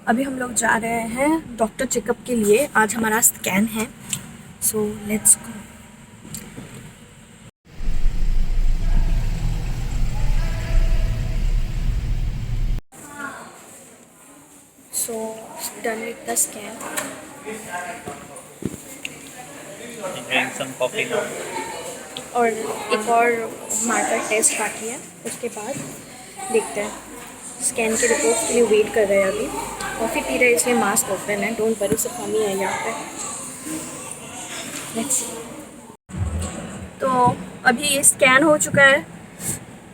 अभी हम लोग जा रहे हैं डॉक्टर चेकअप के लिए। आज हमारा स्कैन है, so let's go. So done with the scan. Drink some coffee now. और एक और मार्कर टेस्ट बाकी है, उसके बाद देखते हैं। स्कैन के रिपोर्ट के लिए वेट कर रहे हैं। अभी कॉफ़ी पी रहे हैं इसलिए मास्क ओपन है। डोंट वरी, सिर्फ हम ही है यहाँ पे। Let's see. तो अभी ये स्कैन हो चुका है,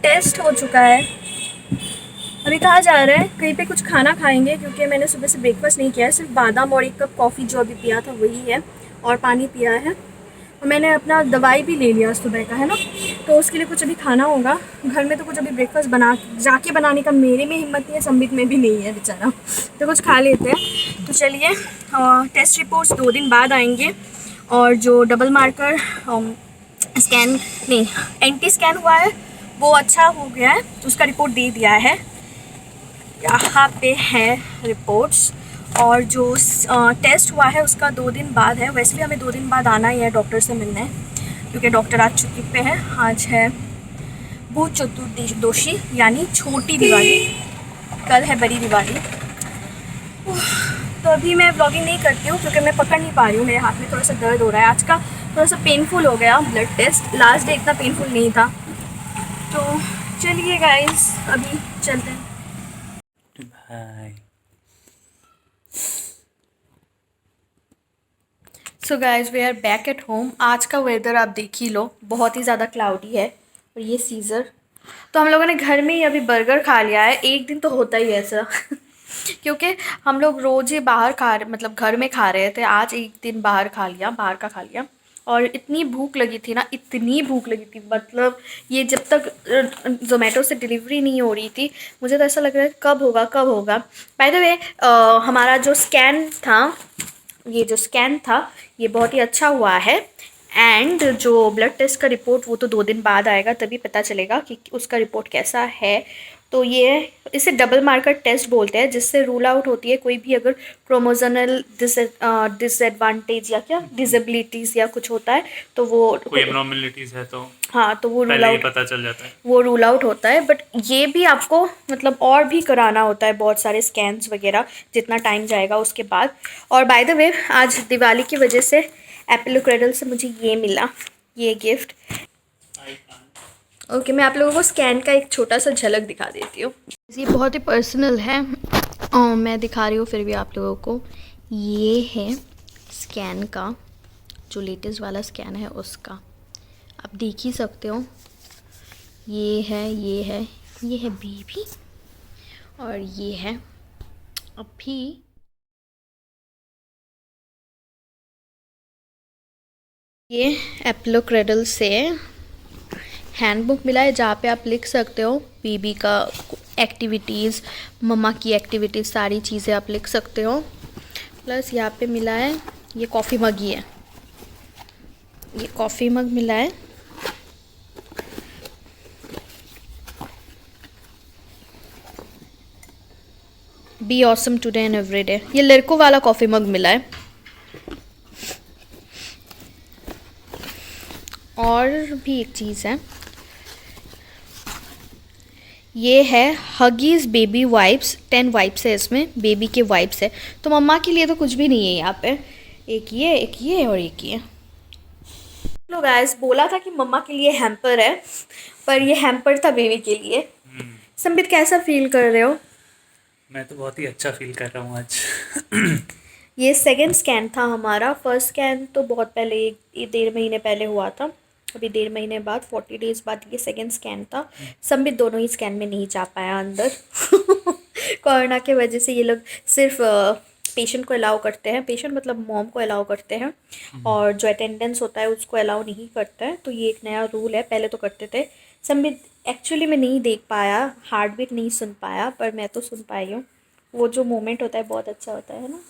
टेस्ट हो चुका है। अभी कहाँ जा रहे हैं? कहीं पे कुछ खाना खाएंगे, क्योंकि मैंने सुबह से ब्रेकफास्ट नहीं किया है। सिर्फ बादाम और एक कप कॉफ़ी जो अभी पिया था वही है, और पानी पिया है। और मैंने अपना दवाई भी ले लिया सुबह का, है ना। तो उसके लिए कुछ अभी खाना होगा। घर में तो कुछ अभी ब्रेकफास्ट जाके बनाने का मेरे में हिम्मत नहीं है, संबित में भी नहीं है बेचारा। तो कुछ खा लेते हैं। तो चलिए, टेस्ट रिपोर्ट्स 2 दिन बाद आएंगे। और जो डबल मार्कर स्कैन नहीं, एंटी स्कैन हुआ है वो अच्छा हो गया है, तो उसका रिपोर्ट दे दिया है। यहाँ पे है रिपोर्ट्स। और जो टेस्ट हुआ है उसका 2 दिन बाद है। वैसे भी हमें 2 दिन बाद आना ही है डॉक्टर से मिलने, क्योंकि डॉक्टर आज छुट्टी पे है। आज है भूत चतुर्दशी यानी छोटी दिवाली, कल है बड़ी दिवाली। तो अभी मैं ब्लॉगिंग नहीं करती हूँ क्योंकि मैं पकड़ नहीं पा रही हूँ। मेरे हाथ में थोड़ा सा दर्द हो रहा है। आज का थोड़ा सा पेनफुल हो गया ब्लड टेस्ट। लास्ट डे इतना पेनफुल नहीं था। तो चलिए गाइस, अभी चलते हैं। Bye. So guys, we are back at home. आज का वेदर आप देख ही लो, बहुत ही ज़्यादा क्लाउडी है। और ये सीज़र, तो हम लोगों ने घर में ही अभी बर्गर खा लिया है। एक दिन तो होता ही है ऐसा क्योंकि हम लोग रोज़ ही बाहर खा रहे, मतलब घर में खा रहे थे। आज एक दिन बाहर खा लिया, बाहर का खा लिया। और इतनी भूख लगी थी ना, इतनी भूख लगी थी, मतलब ये जब तक ज़ोमेटो से डिलीवरी नहीं हो रही थी, मुझे तो ऐसा लग रहा है कब होगा कब होगा। बाय द वे, हमारा जो स्कैन था, ये जो स्कैन था ये बहुत ही अच्छा हुआ है। एंड जो ब्लड टेस्ट का रिपोर्ट वो तो 2 दिन बाद आएगा, तभी पता चलेगा कि उसका रिपोर्ट कैसा है। तो ये इसे डबल मार्कर टेस्ट बोलते हैं, जिससे रूल आउट होती है कोई भी अगर क्रोमोजोनल डिसएडवांटेज या क्या डिसेबिलिटीज़ या कुछ होता है तो वो कोई एबनॉर्मेलिटीज है तो हाँ, तो वो रूल पहले ही आउट, पता चल जाता है। वो रूल आउट होता है। बट ये भी आपको मतलब और भी कराना होता है, बहुत सारे स्कैन्स वगैरह, जितना टाइम जाएगा उसके बाद। और बाय द वे, आज दिवाली की वजह से एप्पल क्रेडल से मुझे ये मिला, ये गिफ्ट। ओके, मैं आप लोगों को स्कैन का एक छोटा सा झलक दिखा देती हूँ। ये बहुत ही पर्सनल है, मैं दिखा रही हूँ फिर भी आप लोगों को। ये है स्कैन का, जो लेटेस्ट वाला स्कैन है उसका, आप देख ही सकते हो। ये है, ये है, ये है बेबी, और ये है अभी। ये एप्पलो क्रेडल से हैंडबुक मिला है, जहाँ पे आप लिख सकते हो बेबी का एक्टिविटीज़, मम्मा की एक्टिविटीज़, सारी चीज़ें आप लिख सकते हो। प्लस यहाँ पे मिला है ये कॉफ़ी मग ही है, ये कॉफ़ी मग मिला है। Be awesome today and every day, ये लड़कों वाला कॉफ़ी मग मिला है। और भी एक चीज़ है, ये है हगीज़ बेबी वाइप्स, 10 वाइप्स है इसमें, बेबी के वाइप्स है। तो मम्मा के लिए तो कुछ भी नहीं है यहाँ पे, एक ये और एक ये। लो गाइस, बोला था कि मम्मा के लिए हैम्पर है, पर ये हैम्पर था बेबी के लिए। संबित, कैसा फील कर रहे हो? मैं तो बहुत ही अच्छा फील कर रहा हूँ आज। ये सेकंड स्कैन था हमारा। फर्स्ट स्कैन तो बहुत पहले, एक 1.5 महीने पहले हुआ था। अभी 1.5 महीने बाद, 40 डेज बाद ये सेकंड स्कैन था। संबित दोनों ही स्कैन में नहीं जा पाया अंदर कोरोना के वजह से ये लोग सिर्फ पेशेंट को अलाउ करते हैं, पेशेंट मतलब मॉम को अलाउ करते हैं, और जो अटेंडेंस होता है उसको अलाउ नहीं करता है। तो ये एक नया रूल है, पहले तो करते थे। संबित एक्चुअली मैं नहीं देख पाया, हार्ट बीट नहीं सुन पाया, पर मैं तो सुन पाई हूँ। वो जो मोमेंट होता है बहुत अच्छा होता है ना।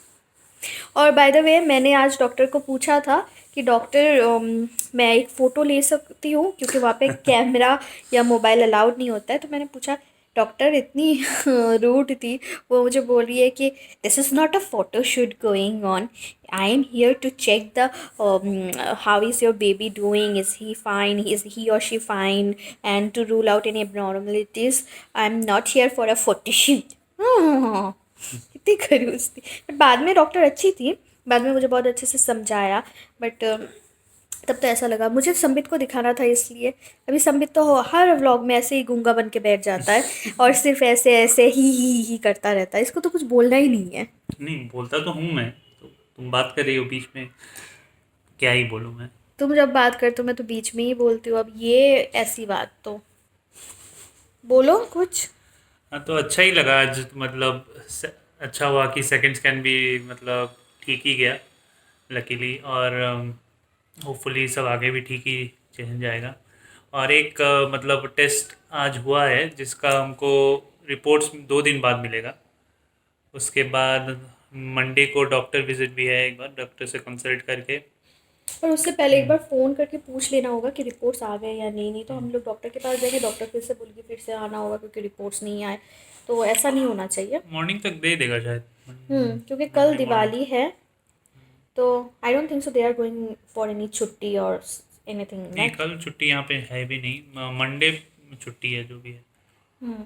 और बाय द वे, मैंने आज डॉक्टर को पूछा था कि डॉक्टर मैं एक फ़ोटो ले सकती हूँ, क्योंकि वहाँ पे कैमरा या मोबाइल अलाउड नहीं होता है। तो मैंने पूछा डॉक्टर इतनी रूड थी। वो मुझे बोल रही है कि this is not a photo shoot going on, I am here to check the how is your baby doing, is he fine, is he or she fine, and to rule out any abnormalities, I am not here for a photo shoot. कितनी खड़ूस थी। But बाद में doctor अच्छी थी, बाद में मुझे बहुत अच्छे से समझाया। बट तब तो ऐसा लगा मुझे संबित को दिखाना था इसलिए। अभी संबित तो हर व्लॉग में ऐसे ही गूंगा बन के बैठ जाता है और सिर्फ ऐसे ऐसे ही करता रहता है। इसको तो कुछ बोलना ही नहीं है। नहीं बोलता तो हूँ मैं, तो तुम बात कर रही हो बीच में, क्या ही बोलूँ मैं। तुम जब बात करते हो मैं तो बीच में ही बोलती हूँ। अब ये ऐसी बात तो बोलो कुछ। हाँ तो अच्छा ही लगा आज, मतलब अच्छा हुआ कि सेकंड स्कैन भी मतलब ठीक ही गया लकीली, और होपफुली सब आगे भी ठीक ही चल जाएगा। और एक मतलब टेस्ट आज हुआ है जिसका हमको रिपोर्ट्स 2 दिन बाद मिलेगा। उसके बाद मंडे को डॉक्टर विजिट भी है, एक बार डॉक्टर से कंसल्ट करके। पर उससे पहले एक बार फ़ोन करके पूछ लेना होगा कि रिपोर्ट्स आ गए या नहीं। नहीं तो हम लोग डॉक्टर के पास जाएंगे, डॉक्टर फिर से बोलेगी फिर से आना होगा क्योंकि रिपोर्ट्स नहीं आए। तो ऐसा नहीं होना चाहिए। मॉर्निंग तक दे देगा शायद। क्योंकि कल मंडे मॉर्निंग। दिवाली है। तो I don't think so they are going for any छुट्टी और एनीथिंग नहीं नेक्स्ट। कल छुट्टी यहाँ पे है भी नहीं, मंडे छुट्टी है जो भी है।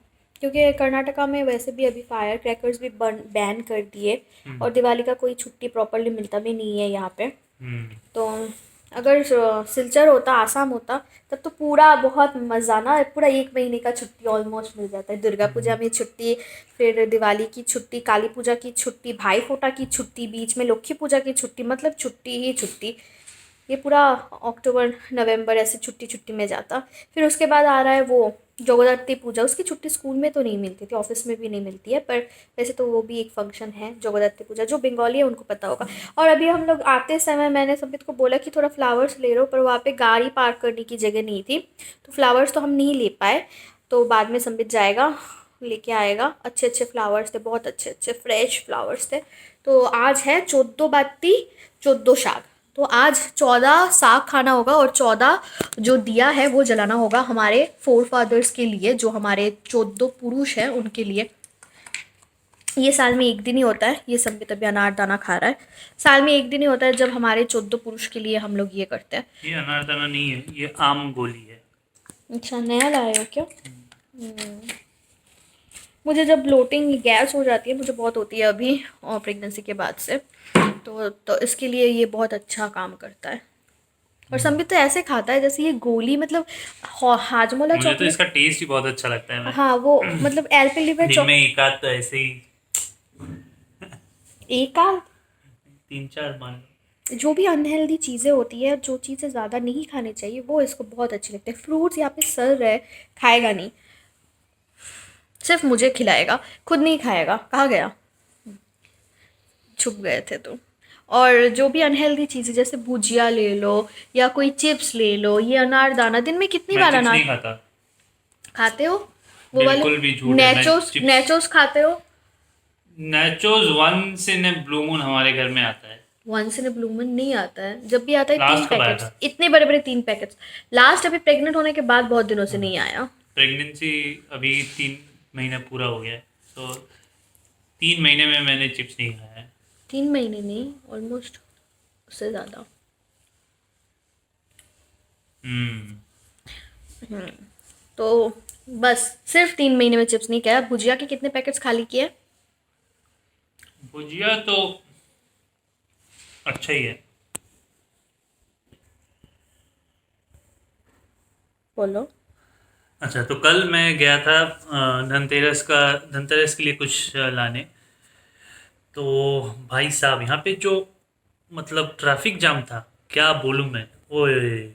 क्योंकि कर्नाटका में वैसे भी अभी फायर क्रैकर्स भी बैन कर दिए और दिवाली का कोई छुट्टी प्रॉपरली मिलता भी नहीं है यहाँ पे। हम्म। तो अगर सिलचर होता, आसाम होता, तब तो पूरा बहुत मज़ा ना, पूरा 1 महीने का छुट्टी ऑलमोस्ट मिल जाता है। दुर्गा पूजा में छुट्टी, फिर दिवाली की छुट्टी, काली पूजा की छुट्टी, भाई फोटा की छुट्टी, बीच में लक्ष्मी पूजा की छुट्टी, मतलब छुट्टी ही छुट्टी। ये पूरा अक्टूबर नवंबर ऐसे छुट्टी छुट्टी में जाता। फिर उसके बाद आ रहा है वो जगद्धात्री पूजा। उसकी छुट्टी स्कूल में तो नहीं मिलती थी, ऑफिस में भी नहीं मिलती है, पर वैसे तो वो भी एक फंक्शन है जगद्धात्री पूजा। जो बंगाली है उनको पता होगा। और अभी हम लोग आते समय मैंने संबित को बोला कि थोड़ा फ्लावर्स ले लो, पर वहाँ पे गाड़ी पार्क करने की जगह नहीं थी, तो फ्लावर्स तो हम नहीं ले पाए। तो बाद में संबित जाएगा, लेके आएगा। अच्छे अच्छे फ्लावर्स थे, बहुत अच्छे अच्छे फ्रेश फ्लावर्स थे। तो आज है 14 बाती 14 शाक। तो आज 14 साग खाना होगा और 14 जो दिया है वो जलाना होगा हमारे फोर फादर्स के लिए, जो हमारे 14 पुरुष हैं उनके लिए। ये साल में एक दिन ही होता है, ये संबित अभी अनारदाना खा रहा है। साल में एक दिन ही होता है जब हमारे 14 पुरुष के लिए हम लोग ये करते हैं। ये अनारदाना नहीं है, ये आम गोली है। अच्छा, नया लाए हो क्या? मुझे जब ब्लोटिंग गैस हो जाती है, मुझे बहुत होती है अभी और प्रेगनेंसी के बाद से, तो इसके लिए ये बहुत अच्छा काम करता है। और संबित तो ऐसे खाता है जैसे ये गोली, मतलब हाजमोला मुझे तो चॉकलेट। इसका टेस्ट ही बहुत अच्छा लगता है। मैं हाँ, वो मतलब एल्पेंलिबे दिन में एक आध तो ऐसे ही एक आध। 3-4 मान लो। जो भी अनहेल्दी चीज़ें होती है, जो चीज़ें ज़्यादा नहीं खानी चाहिए, वो इसको बहुत अच्छी लगती है। फ्रूट्स यहाँ पे सर रहे, खाएगा नहीं, सिर्फ मुझे खिलाएगा, खुद नहीं खाएगा। कहाँ गया? छुप गए थे तो। और जो भी अनहेल्दी चीज़ें जैसे भुजिया ले लो या कोई चिप्स ले लो, ये अनारदाना, दिन में कितनी मैं बार चिप्स अनार नहीं खाता, खाते हो? वो वाले बिल्कुल भी झूठ है। मैं नेचोस चिप्स, नेचोस खाते हो? Nachos once in a blue moon हमारे घर में आता है। Once in a blue moon नहीं आता है, जब भी आता है 3 लास्ट कब आया पैकेट्स, था? इतने बड़े बड़े 3 पैकेट्स। लास्ट अभी प्रेग्नेंट होने के बाद बहुत दिनों से नहीं आया। प्रेगनेंसी अभी 3 महीना पूरा हो गया है, तो 3 महीने में मैंने चिप्स नहीं खाया है। 3 महीने नहीं, ऑलमोस्ट उससे ज़्यादा। तो बस सिर्फ 3 महीने में चिप्स नहीं खाया। भुजिया के कितने पैकेट्स खाली किए? भुजिया तो अच्छा ही है। बोलो। अच्छा, तो कल मैं गया था धनतेरस के लिए कुछ लाने। तो भाई साहब यहाँ पे जो मतलब ट्रैफिक जाम था, क्या बोलूँ मैं। ओए,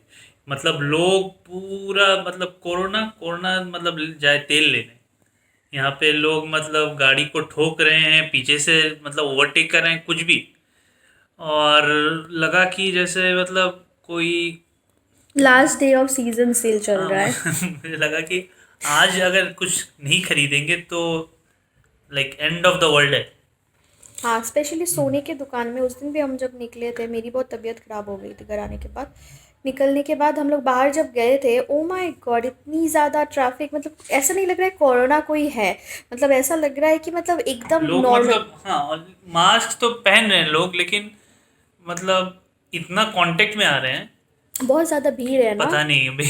मतलब लोग पूरा मतलब कोरोना कोरोना मतलब जाए तेल लेने। यहाँ पे लोग मतलब गाड़ी को ठोक रहे हैं पीछे से, मतलब ओवरटेक कर रहे हैं कुछ भी। और लगा कि जैसे मतलब कोई, last day off season cell चल हाँ रहा है। मुझे लगा कि आज अगर कुछ नहीं खरीदेंगे तो like end of the world है। हाँ, स्पेशली सोने के दुकान में उस दिन भी हम जब निकले थे, मेरी बहुत तबीयत ख़राब हो गई थी घर आने के बाद। निकलने के बाद हम लोग बाहर जब गए थे, ओ माय गॉड इतनी ज़्यादा ट्रैफिक, मतलब ऐसा नहीं लग रहा है कोरोना कोई है, मतलब ऐसा लग रहा है कि मतलब एकदम लोग नॉर्मल। मतलब हाँ, और मास्क तो पहन रहे हैं लोग, लेकिन मतलब इतना कांटेक्ट में आ रहे हैं, बहुत ज़्यादा भीड़ है ना। पता नहीं अभी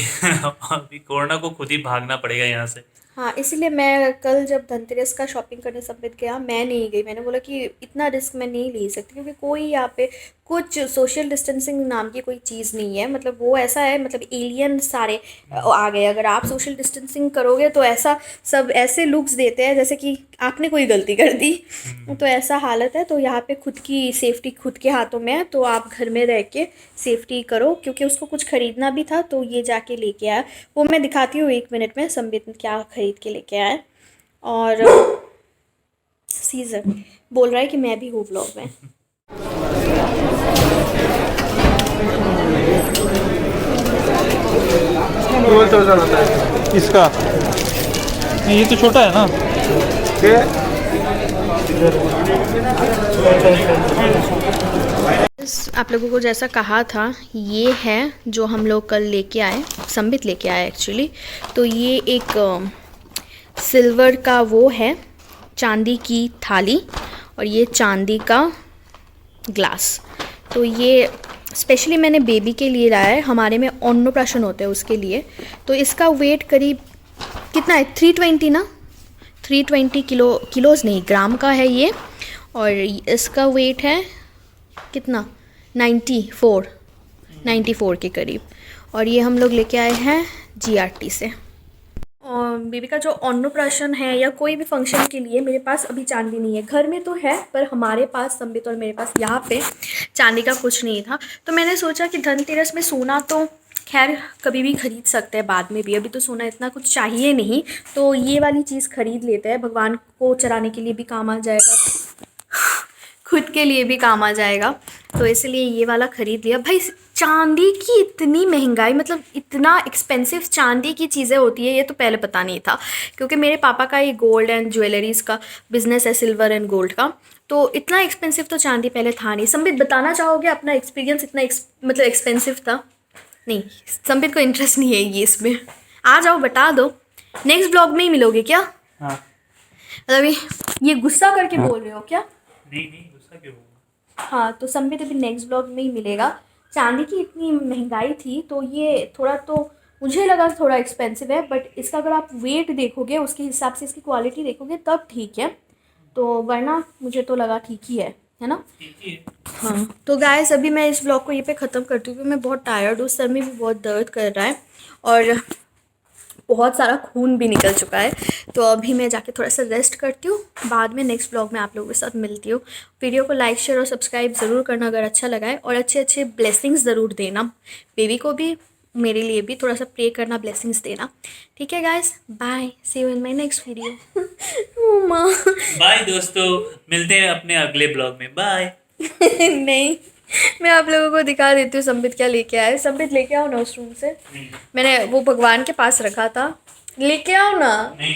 अभी कोरोना को खुद ही भागना पड़ेगा यहाँ से। हाँ, इसीलिए मैं कल जब धनतेरस का शॉपिंग करने समित गया, मैं नहीं गई। मैंने बोला कि इतना रिस्क मैं नहीं ले सकती, क्योंकि कोई यहाँ पे कुछ सोशल डिस्टेंसिंग नाम की कोई चीज़ नहीं है। मतलब वो ऐसा है, मतलब एलियन सारे आ गए। अगर आप सोशल डिस्टेंसिंग करोगे तो ऐसा सब ऐसे लुक्स देते हैं जैसे कि आपने कोई गलती कर दी। तो ऐसा हालत है। तो यहाँ पे खुद की सेफ्टी खुद के हाथों में है, तो आप घर में रह के सेफ्टी करो। क्योंकि उसको कुछ ख़रीदना भी था, तो ये जाके लेके आया। वो मैं दिखाती हूँ 1 मिनट में संबित क्या ख़रीद के लेके आया। और सीज़र बोल रहा है कि मैं भी हूँ व्लॉग में। इसका नहीं, ये तो छोटा है ना। आप लोगों को जैसा कहा था, ये है जो हम लोग कल लेके आए, संबित लेके आए एक्चुअली। तो ये एक सिल्वर का वो है, चांदी की थाली, और ये चांदी का ग्लास। तो ये स्पेशली मैंने बेबी के लिए लाया है। हमारे में अन्नप्राशन होते हैं उसके लिए। तो इसका वेट करीब कितना है, 320 ना, 320 किलोज़ नहीं, ग्राम का है ये। और इसका वेट है कितना, 94 के करीब। और ये हम लोग लेके आए हैं GRT से। और बेबी का जो अन्नप्राशन है या कोई भी फंक्शन के लिए मेरे पास अभी चांदी नहीं है। घर में तो है, पर हमारे पास, संबित और मेरे पास यहाँ पे चांदी का कुछ नहीं था। तो मैंने सोचा कि धनतेरस में सोना तो खैर कभी भी ख़रीद सकते हैं, बाद में भी। अभी तो सोना इतना कुछ चाहिए नहीं, तो ये वाली चीज़ ख़रीद लेते हैं। भगवान को चढ़ाने के लिए भी काम आ जाएगा, खुद के लिए भी काम आ जाएगा। तो इसलिए ये वाला ख़रीद लिया। भाई चांदी की इतनी महंगाई, मतलब इतना एक्सपेंसिव चांदी की चीज़ें होती है, ये तो पहले पता नहीं था। क्योंकि मेरे पापा का ये गोल्ड एंड ज्वेलरीज़ का बिज़नेस है, सिल्वर एंड गोल्ड का। तो इतना एक्सपेंसिव तो चांदी पहले था नहीं। संबित बताना चाहोगे अपना एक्सपीरियंस, इतना मतलब एक्सपेंसिव था? नहीं, संबित को इंटरेस्ट नहीं है ये इसमें। आ जाओ, बता दो। नेक्स्ट ब्लॉग में ही मिलोगे क्या? हाँ। अभी ये गुस्सा करके बोल रहे हो क्या? नहीं नहीं, गुस्सा क्यों होगा? हाँ, तो संबित अभी नेक्स्ट ब्लॉग में ही मिलेगा। चांदी की इतनी महंगाई थी, तो ये थोड़ा, तो मुझे लगा थोड़ा एक्सपेंसिव है, बट इसका अगर आप वेट देखोगे, उसके हिसाब से इसकी क्वालिटी देखोगे, तब ठीक है। तो वरना मुझे तो लगा ठीक ही है ना? ठीक ही है। हाँ, तो गाइस अभी मैं इस ब्लॉग को ये पे ख़त्म करती हूँ, क्योंकि मैं बहुत टायर्ड हूँ, सर में भी बहुत दर्द कर रहा है और बहुत सारा खून भी निकल चुका है। तो अभी मैं जाके थोड़ा सा रेस्ट करती हूँ, बाद में नेक्स्ट ब्लॉग में आप लोगों के साथ मिलती हूँ। वीडियो को लाइक शेयर और सब्सक्राइब ज़रूर करना अगर अच्छा लगा है, और अच्छे अच्छे ब्लेसिंग्स ज़रूर देना। बेबी को भी, मेरे लिए भी थोड़ा सा प्रे करना, ब्लेसिंग्स देना। ठीक है guys, bye, see you in my next video. माँ बाय दोस्तों, मिलते हैं अपने अगले ब्लॉग में। बाय। नहीं, मैं आप लोगों को दिखा देती हूँ संबित क्या लेके आए। संबित लेके आओ ना उस रूम से, नहीं मैंने वो भगवान के पास रखा था, लेके आओ ना। नहीं।